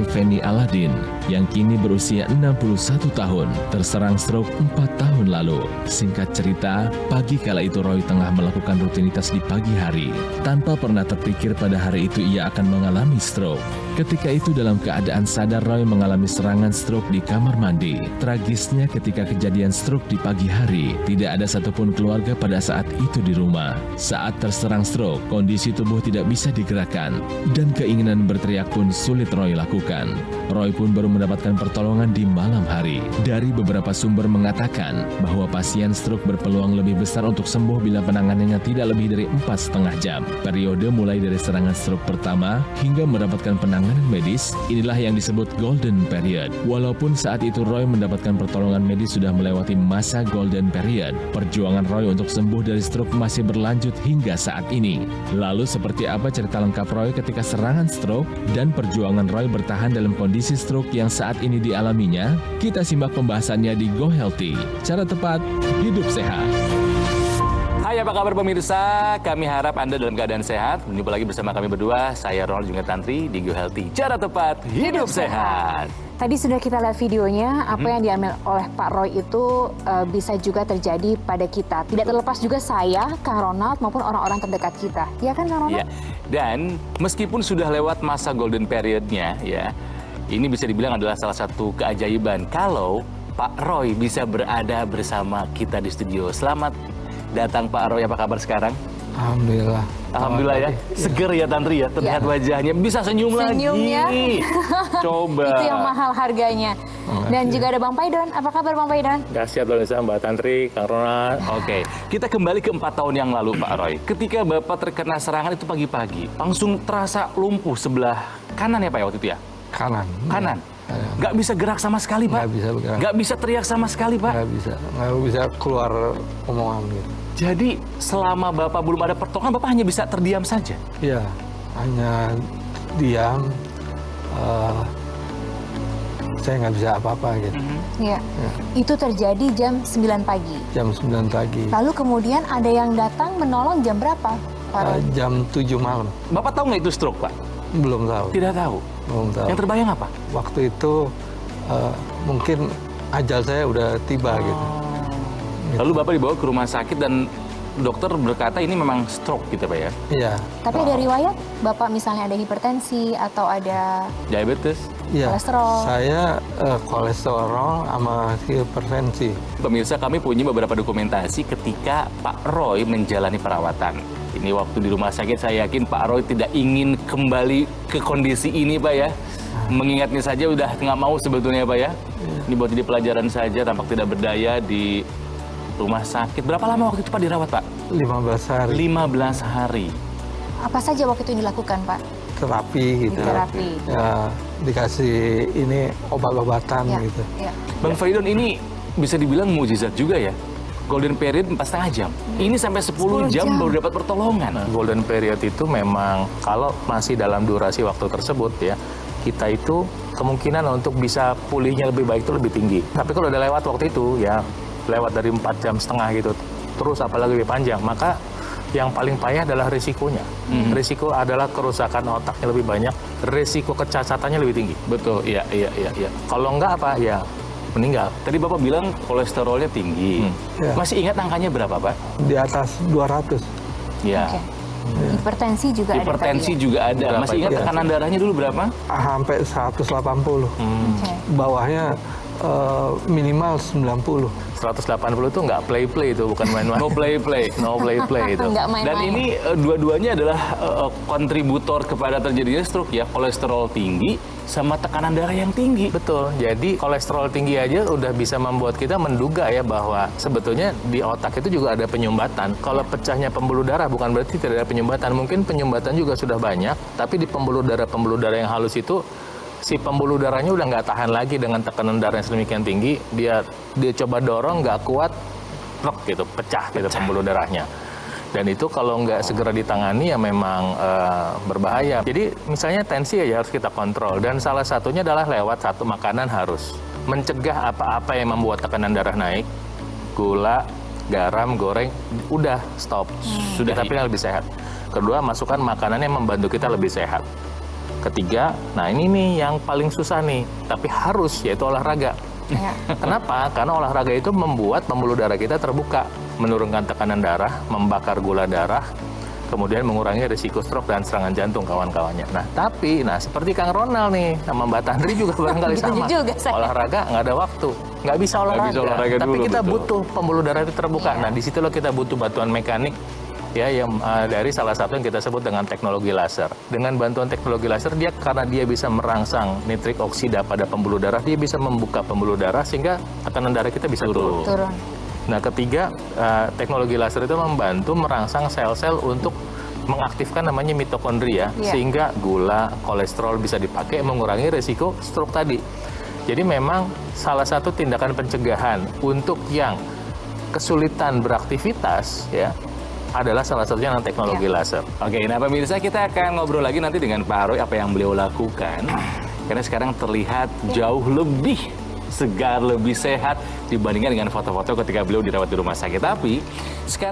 Feni Aladin yang kini berusia 61 tahun terserang stroke 4 tahun lalu. Singkat cerita, pagi kala itu Roy tengah melakukan rutinitas di pagi hari. Tanpa pernah terpikir pada hari itu ia akan mengalami stroke. Ketika itu dalam keadaan sadar Roy mengalami serangan stroke di kamar mandi. Tragisnya ketika kejadian stroke di pagi hari, tidak ada satupun keluarga pada saat itu di rumah. Saat terserang stroke, kondisi tubuh tidak bisa digerakkan dan keinginan berteriak pun sulit Roy lakukan. Roy pun baru mendapatkan pertolongan di malam hari. Dari beberapa sumber mengatakan bahwa pasien stroke berpeluang lebih besar untuk sembuh bila penanganannya tidak lebih dari 4,5 jam. Periode mulai dari serangan stroke pertama hingga mendapatkan penanganan medis, inilah yang disebut golden period. Walaupun saat itu Roy mendapatkan pertolongan medis sudah melewati masa golden period, perjuangan Roy untuk sembuh dari stroke masih berlanjut hingga saat ini. Lalu seperti apa cerita lengkap Roy ketika serangan stroke dan perjuangan Roy bertahan dalam kondisi stroke yang saat ini dialaminya? Kita simak pembahasannya di Go Healthy. Cara tepat, hidup sehat. Hai, apa kabar pemirsa? Kami harap Anda dalam keadaan sehat. Berjumpa lagi bersama kami berdua, saya Ronald Junga Tantri di Go Healthy. Cara tepat, hidup sehat. Tadi sudah kita lihat videonya, apa yang diambil oleh Pak Roy itu bisa juga terjadi pada kita. Tidak terlepas juga saya, Kang Ronald, maupun orang-orang terdekat kita. Ya kan, Kang Ronald? Ya. Dan meskipun sudah lewat masa golden period-nya, ya, ini bisa dibilang adalah salah satu keajaiban kalau Pak Roy bisa berada bersama kita di studio. Selamat datang Pak Roy, apa kabar sekarang? Alhamdulillah. Alhamdulillah ya, seger ya Tantri ya, terlihat wajahnya, bisa senyum Senyumnya. lagi. Coba. Itu yang mahal harganya. Dan juga ada Bang Paidon, apa kabar Bang Paidon? Dahsyat luar biasa Mbak Tantri, Kang Ronald. Oke, kita kembali ke 4 tahun yang lalu Pak Roy. Ketika Bapak terkena serangan itu pagi-pagi, langsung terasa lumpuh sebelah kanan ya Pak ya waktu itu ya? Kanan. Kanan? Nggak bisa gerak sama sekali Pak? Nggak bisa bergerak. Nggak bisa teriak sama sekali Pak? Nggak bisa keluar omongan gitu. Jadi selama Bapak belum ada pertolongan, Bapak hanya bisa terdiam saja? Iya, hanya diam. Saya nggak bisa apa-apa gitu. Iya. Itu terjadi jam 9 pagi. Jam 9 pagi. Lalu kemudian ada yang datang menolong jam berapa, Pak Roy? Jam 7 malam. Bapak tahu nggak itu stroke Pak? Belum tahu. Tidak tahu? Belum tahu. Yang terbayang apa? Waktu itu mungkin ajal saya udah tiba gitu. Lalu Bapak dibawa ke rumah sakit dan dokter berkata ini memang stroke gitu Pak ya? Iya. Tapi ada riwayat Bapak misalnya ada hipertensi atau ada Diabetes? Iya. Kolesterol. Saya kolesterol sama hipertensi. Pemirsa, kami punya beberapa dokumentasi ketika Pak Roy menjalani perawatan. Ini waktu di rumah sakit saya yakin Pak Roy tidak ingin kembali ke kondisi ini Pak ya. Mengingatnya saja udah nggak mau sebetulnya Pak ya. Ini buat jadi pelajaran saja, tampak tidak berdaya di rumah sakit. Berapa lama waktu itu Pak dirawat Pak? 15 hari. 15 hari. Apa saja waktu itu yang dilakukan Pak? Terapi gitu. Terapi. Ya, dikasih ini obat-obatan Ya, gitu. ya. Bang Faidon, ini bisa dibilang mukjizat juga ya. Golden period 4,5 jam. Ini sampai 10 jam baru dapat pertolongan. Golden period itu memang kalau masih dalam durasi waktu tersebut ya, kita itu kemungkinan untuk bisa pulihnya lebih baik itu lebih tinggi. Tapi kalau udah lewat waktu itu ya, lewat dari 4,5 jam gitu, terus apalagi lebih panjang, maka yang paling payah adalah risikonya. Risiko adalah kerusakan otaknya lebih banyak, risiko kecacatannya lebih tinggi. Betul, iya. Kalau enggak apa, ya meninggal. Tadi Bapak bilang kolesterolnya tinggi. Ya. Masih ingat angkanya berapa Pak? Di atas 200. Ya. Oke. Hipertensi juga ada Hipertensi tadi ya? juga ada. Berapa Masih ingat itu? tekanan darahnya dulu berapa? Sampai 180. Oke. Bawahnya minimal 90. 180 itu nggak play-play itu, bukan main-main. No play-play. No play-play itu. Nggak main-main. Dan ini dua-duanya adalah kontributor kepada terjadinya stroke ya. Kolesterol tinggi sama tekanan darah yang tinggi. Betul, jadi kolesterol tinggi aja udah bisa membuat kita menduga ya bahwa sebetulnya di otak itu juga ada penyumbatan. Kalau pecahnya pembuluh darah bukan berarti tidak ada penyumbatan. Mungkin penyumbatan juga sudah banyak, tapi di pembuluh darah yang halus itu si pembuluh darahnya udah nggak tahan lagi dengan tekanan darah yang sedemikian tinggi. Dia coba dorong nggak kuat, gitu, pecah gitu pembuluh darahnya. Dan itu kalau nggak segera ditangani ya memang berbahaya. Jadi misalnya tensi ya harus kita kontrol. Dan salah satunya adalah lewat satu makanan harus. Mencegah apa-apa yang membuat tekanan darah naik. Gula, garam, goreng, udah stop. Sudah, tapi yang lebih sehat. Kedua, masukkan makanan yang membantu kita lebih sehat. Ketiga, nah ini nih yang paling susah nih, tapi harus, yaitu olahraga. Ya. Kenapa? Karena olahraga itu membuat pembuluh darah kita terbuka, menurunkan tekanan darah, membakar gula darah, kemudian mengurangi risiko stroke dan serangan jantung kawan-kawannya. Nah, tapi, seperti Kang Ronald nih, sama Mbak Tandri juga barangkali Gitu sama. juga saya. Olahraga nggak ada waktu, nggak bisa olahraga. Tapi dulu, kita betul. butuh pembuluh darah itu terbuka. Nah, disitulah kita butuh bantuan mekanik. Ya, yang dari salah satu yang kita sebut dengan teknologi laser. Dengan bantuan teknologi laser, karena dia bisa merangsang nitrik oksida pada pembuluh darah, dia bisa membuka pembuluh darah sehingga tekanan darah kita bisa turun. Nah, ketiga, teknologi laser itu membantu merangsang sel-sel untuk mengaktifkan namanya mitokondria, sehingga gula, kolesterol bisa dipakai mengurangi resiko stroke tadi. Jadi memang salah satu tindakan pencegahan untuk yang kesulitan beraktivitas, ya, adalah salah satunya dengan teknologi laser. Oke, nah pemirsa, kita akan ngobrol lagi nanti dengan Pak Roy apa yang beliau lakukan. Karena sekarang terlihat jauh lebih segar, lebih sehat dibandingkan dengan foto-foto ketika beliau dirawat di rumah sakit. Tapi sekarang